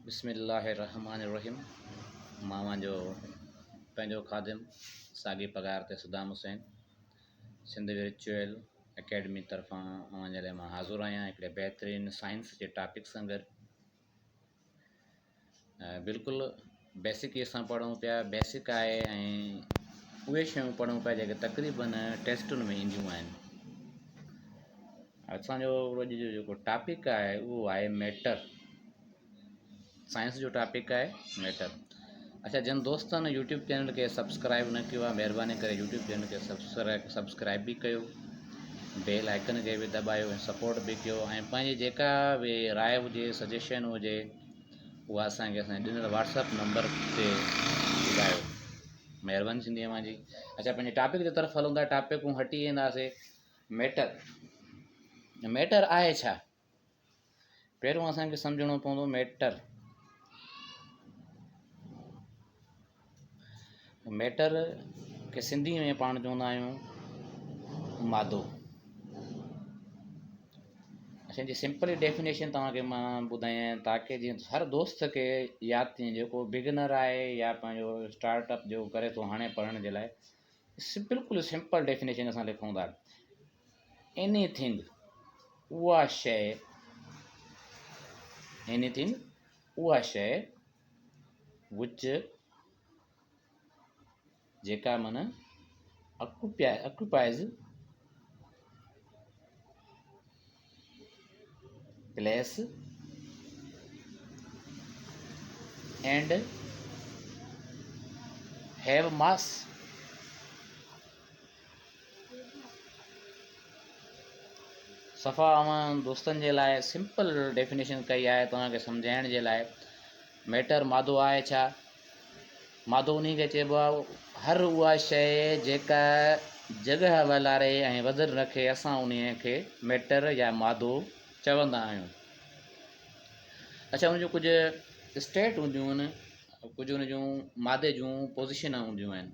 बिस्मिल्लाहिर्रहमानिर्रहीम। मामा जो पंहिंजो ख़ादिम साॻी पगार ते सदाम हुसैन सिंध वर्चुअल एकेडमी तरफ़ां अव्हांजे लाइ मां हाज़ुरु आहियां हिकिड़े बहितरीनु साइंस जे टॉपिक सां गॾु। बिल्कुलु बेसिक असां पढ़ूं पिया, बेसिक आहे ऐं उहे शयूं पढ़ूं पिया जेके तक़रीबन टेस्टुनि में ईंदियूं आहिनि। असांजो अॼु जो जेको टॉपिक आहे उहो आहे मैटर। साइंस जो टॉपिक आहे मैटर। अच्छा, जिन दोस्तनि यूट्यूब चैनल खे सब्सक्राइब न कयो आहे, महिरबानी करे यूट्यूब चैनल खे सब्सक्राइब बि कयो, बेल आइकन खे बि दॿायो ऐं सपोर्ट बि कयो। ऐं पंहिंजी जेका बि राय हुजे, सजेशन हुजे, उहा असांखे असांजे ॾिनल व्हाट्सअप नंबर ते ॿुधायो। महिरबानी थींदी आहे मुंहिंजी। अच्छा, पंहिंजे टॉपिक जे तरफ़ हलूं था। टॉपिक खां हटी वेंदासीं। मैटर आहे छा? पहिरियों असांखे सम्झणो पवंदो मैटर खे सिंधी में पाण चवंदा आहियूं मादो। अच्छा, जी सिंपल डेफिनेशन तव्हांखे मां ॿुधायां ताकी जीअं हर दोस्त खे यादि थिए, जेको बिगिनर आहे या पंहिंजो स्टार्टअप जो करे थो हाणे पढ़ण जे लाइ। बिल्कुलु सिंपल डेफिनेशन असां लिखूं था। एनीथिंग उहा शइ, एनीथिंग उहा शइ विच जेका माना ऑक्यूपाइज़ प्लेस एंड हैव मास। सफ़ा अवां दोस्तनि जे लाइ सिंपल डेफिनेशन कई आहे तव्हांखे सम्झाइण जे लाइ। मैटर मादो आहे छा? मादो उन खे चइबो आहे हर उहा शइ जेका जॻह वलारे ऐं वज़न रखे, असां उन खे मैटर या मादो चवंदा आहियूं। अच्छा, उन जूं कुझु स्टेट हूंदियूं आहिनि, कुझु उन जूं मादे जूं पोज़ीशन हूंदियूं आहिनि।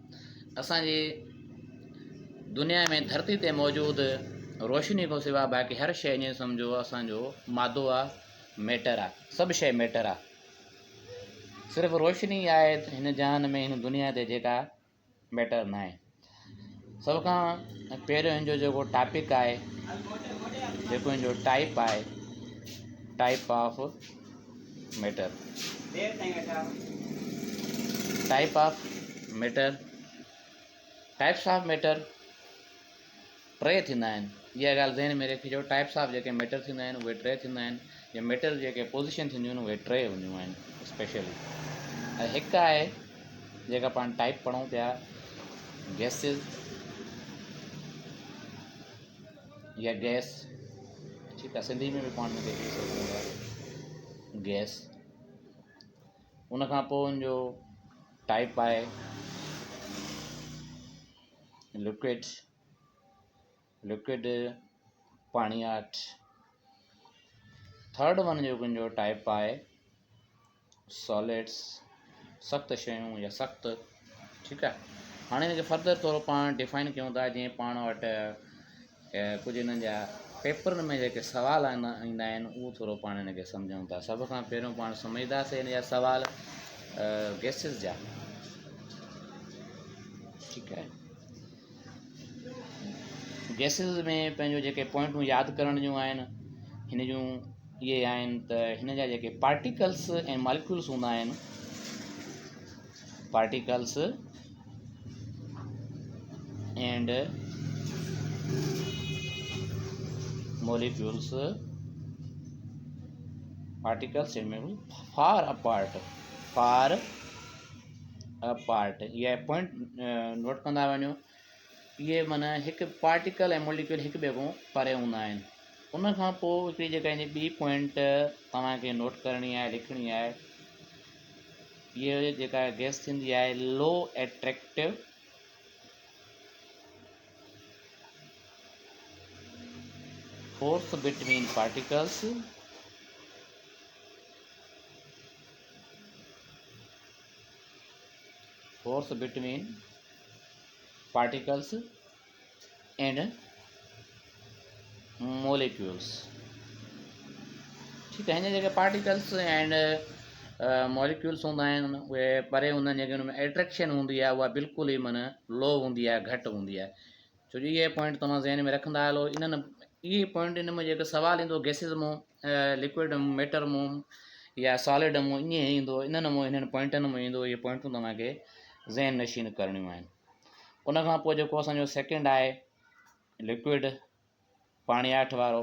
असांजी दुनिया में धरती ते मौजूदु रोशनी खां सवाइ बाक़ी हर शइ ईअं सम्झो असांजो मादो आहे, मैटर आहे। सभु शइ मैटर आहे। सिर्फ़ु रोशनी आहे हिन जहान में, हिन दुनिया ते जेका मैटर न आहे। सभ खां पहिरियों हिन जो जेको टॉपिक आहे, जेको हिन जो टाइप आहे, type of matter. Type of matter, types of matter टे थींदा आहिनि। इहा ॻाल्हि ज़हन में रखिजो। टाइप्स ऑफ जेके मैटर थींदा आहिनि उहे टे थींदा आहिनि। या मैटर जेके पोज़ीशन थींदियूं आहिनि उहे टे हूंदियूं आहिनि स्पेशली। ऐं हिकु आहे जेका पाण टाइप पढ़ूं पिया, गैसिस या गैस। ठीकु आहे, सिंधी में बि पाण में लिखी सघूं था गैस। उन खां पोइ हुनजो टाइप आहे लिक्विड। लिक्विड पाणियाट। थर्ड वन जो हुनजो टाइप आहे सॉलिड्स, सख़्तु शयूं या सख़्तु। ठीकु आहे। हाणे हिनखे फर्दर थोरो पाण डिफाइन कयूं था। जीअं पाण वटि कुझु हिननि जा पेपरनि में जेके सवाल ईंदा आहिनि उहो थोरो पाण हिनखे सम्झूं था। सभ खां पहिरियों पाण सम्झंदासीं हिन जा सवाल गैसिस जा। ठीकु आहे। गैसिस में पंहिंजो जेके पॉइंटूं यादि करण जूं आहिनि, हिन जूं इहे आहिनि त हिन जा जेके पार्टिकल्स ऐं मॉलिक्यूल्स हूंदा आहिनि, particles and molecules, particles and molecules far apart। ये पॉइंट नोट कंदा वञो। इहे माना हिकु पार्टिकल ऐं मोलिक्यूल हिक ॿिए खां परे हूंदा आहिनि। उन खां पोइ हिकिड़ी जेका हिन ॿी पॉइंट तव्हांखे नोट करणी आहे, लिखणी आहे। इहा जेका गैस थींदी आहे लो attractive force between particles and molecules। ठीक है। हिन जगह पार्टिकल्स एंड मॉलिक्यूल्स हूंदा आहिनि उहे परे हूंदा आहिनि, जेके हुन में एट्रैक्शन हूंदी आहे उहा बिल्कुलु ई माना लो हूंदी आहे, घटि हूंदी आहे। छो जो इहे पॉइंट तव्हां ज़हन में रखंदा हलो, इन्हनि इहे पॉइंट इन में जेको सुवालु ईंदो गैसिस मूं, लिक्विड मैटर मूं या सॉलिड मूं, ईअं ईंदो, इन्हनि मूं हिननि पॉइंटनि में ईंदो। इहे पॉइंटूं तव्हांखे ज़हन नशीन करणियूं आहिनि। उनखां पोइ जेको असांजो सेकेंड आहे लिक्विड, पाणी 8 वारो।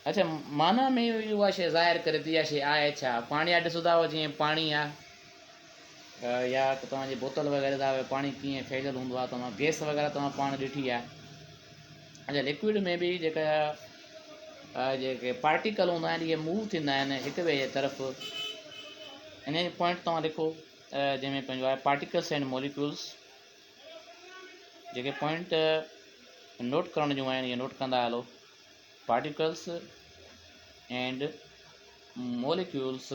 अच्छा, माना में उहा शइ ज़ाहिर करे थी इहा शइ आहे छा। पाणी आहे, ॾिसो था जीअं पाणी आहे या तव्हांजी बोतल वग़ैरह था पाणी कीअं फैलियल हूंदो आहे, तव्हां गैस वग़ैरह तव्हां पाण ॾिठी आहे। अच्छा, लिक्विड में बि जेका जेके पार्टिकल हूंदा आहिनि इहे मूव थींदा आहिनि हिक ॿिए जे तरफ़। इन पॉइंट तव्हां लिखो जंहिंमें पंहिंजो आहे पार्टिकल्स एंड मॉलिक्यूल्स। जेके पॉइंट नोट करण जूं आहिनि इहे नोट कंदा हलो। Particles and molecules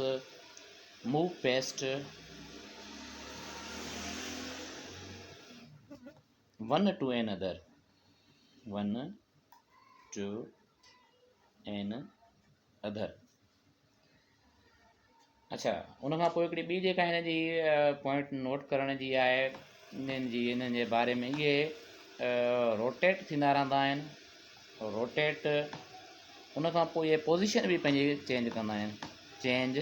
move past one to another, one to another। अच्छा, उनखां पोइ हिकिड़ी ॿी जेका हिन जी पॉइंट नोट करण जी आहे इन्हनि जे बारे में, इहे रोटेट थींदा रहंदा आहिनि, रोटेट। उनखां पोइ इहे पोज़ीशन बि पंहिंजी चेंज कंदा आहिनि, चेंज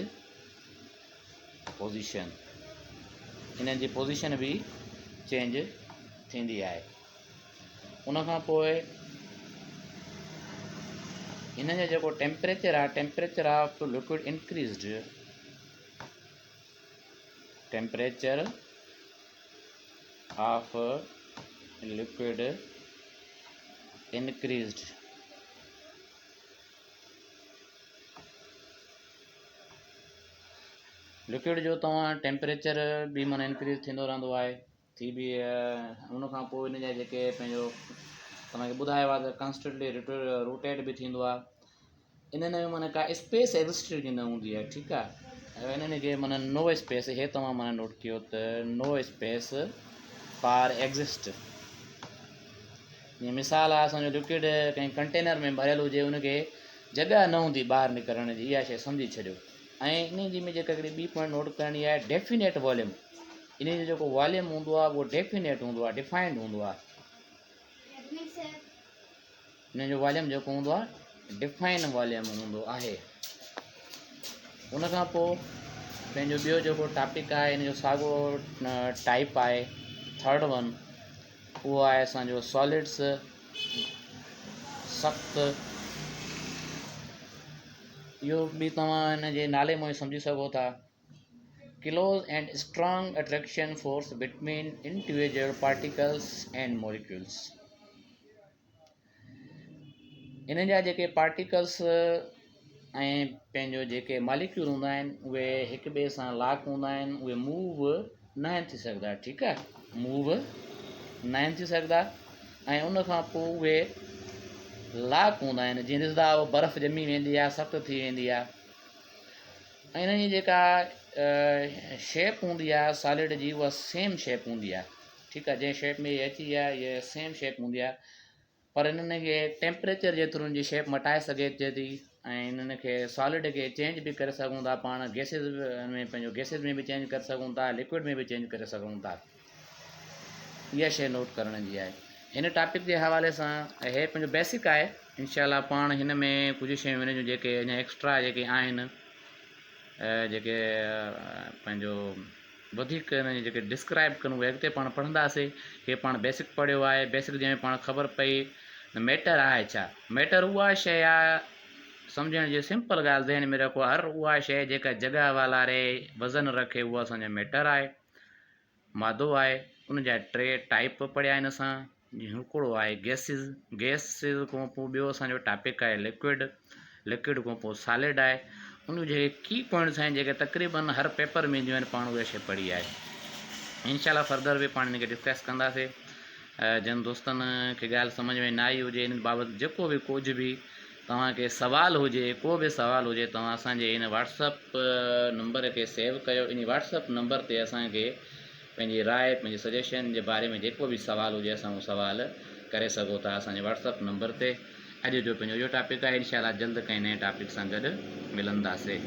पोज़ीशन। इन्हनि जी पोज़ीशन बि चेंज थींदी आहे। उनखां पोइ हिन जो जेको टेम्परेचर आहे, temperature of liquid increased, temperature of liquid increased. Liquid जो तव्हां टेम्परेचर बि माना इंक्रीज़ थींदो रहंदो आहे, थी बि उनखां पोइ हिन जा जेके पंहिंजो तव्हांखे ॿुधायो आहे त कॉन्स्टेंटली रोटेट बि थींदो आहे। इन्हनि में माना का स्पेस एग्जिस्टेड न हूंदी आहे, ठीकु आहे। इन्हनि खे माना नो स्पेस, इहे तव्हां माना नोट कयो त नो स्पेस फॉर एग्जिस्ट। जीअं मिसाल आहे असांजो लिक्विड कंहिं कंटेनर में भरियल हुजे, उनखे जॻह न हूंदी ॿाहिरि निकिरण जी, इहा शइ सम्झी छॾियो। ऐं इन जी में जेका हिकिड़ी ॿी पॉइंट नोट करणी आहे, डेफिनेट वॉल्यूम। इन जो जेको वॉल्यूम हूंदो आहे उहो डेफिनेट हूंदो आहे, डिफाइंड हूंदो आहे। इन जो वॉल्यूम जेको हूंदो आहे डिफाइन वॉल्यूम हूंदो आहे। उनखां पोइ पंहिंजो ॿियो जेको टॉपिक आहे, इन जो साॻियो टाइप आहे, थर्ड वन, उहो आहे असांजो सॉलिड्स, सख़्तु। इहो बि तव्हां हिन जे नाले में सम्झी सघो था, close and strong attraction force between individual particles and molecules. इन जा जेके पार्टिकल्स ऐं पंहिंजो जेके मॉलिक्यूल हूंदा आहिनि उहे हिक ॿिए सां लॉक हूंदा आहिनि, उहे मूव न आहिनि थी सघंदा, ठीकु आहे, मूव न आहिनि थी सघंदा। ऐं उनखां पोइ उहे लॉक हूंदा आहिनि, जीअं ॾिसंदा उहो बर्फ़ ॼमी वेंदी आहे, सख़्तु थी वेंदी आहे। ऐं हिन जी जेका शेप हूंदी आहे सॉलिड जी, उहा सेम शेप हूंदी आहे, ठीकु आहे। जंहिं शेप में इहा अची आहे इहा सेम शेप हूंदी आहे, पर इन्हनि खे टेम्परेचर जे थ्रू जी शेप मटाए सघे थी। ऐं इन्हनि खे सॉलिड खे चेंज बि करे सघूं था पाण, गैसिस में पंहिंजो गैसिस में बि चेंज करे सघूं था, लिक्विड में बि चेंज करे सघूं था। इहा शइ नोट करण जी आहे। हिन टॉपिक जे हवाले सां हे पंहिंजो बेसिक आहे। इंशाल्लाह पाण हिन में कुझु शयूं हिन जूं जेके अञा एक्स्ट्रा जेके आहिनि, जेके पंहिंजो वधीक हिन जी जेके डिस्क्राइब कनि उहे अॻिते पाण पढ़ंदासीं। हे पाण बेसिक पढ़ियो आहे। बेसिक जंहिंमें पाण ख़बर पई मैटर आहे छा। मैटर उहा शइ आहे, सम्झण जी सिंपल ॻाल्हि ज़हन में रखो, हर उहा शइ जेका जॻह वालारे वज़न रखे उहा असांजो मैटर आहे, मादो आहे। उन जा 3 टाइप पढ़िया आहिनि असां। हिकिड़ो आहे गैसिस, गैसिस खां पोइ ॿियो असांजो टॉपिक आहे लिक्विड, लिक्विड खां पोइ सॉलिड आहे। उन जे की पॉइंट्स आहिनि जेके तक़रीबन हर पेपर में ईंदियूं आहिनि, पाण उहे शइ पढ़ी आहे। इंशाल्लाह फर्दर बि पाण हिनखे डिस्कस कंदासीं। जिन दोस्तनि खे ॻाल्हि सम्झ में न आई हुजे इन बाबति, जेको बि कुझु बि तव्हांखे सुवालु हुजे, को बि सुवालु हुजे, तव्हां असांजे इन व्हाट्सअप नंबर खे सेव कयो। इन व्हाट्सअप नंबर ते असांखे पंहिंजी राय, पंहिंजी सजेशन जे बारे में जेको बि सुवालु हुजे असां उहो सुवालु करे सघो था असांजे व्हाट्सअप नंबर ते। अॼु जो पंहिंजो इहो टॉपिक आहे। इंशाल्लाह जल्द कंहिं नए टॉपिक सां गॾु मिलंदासीं।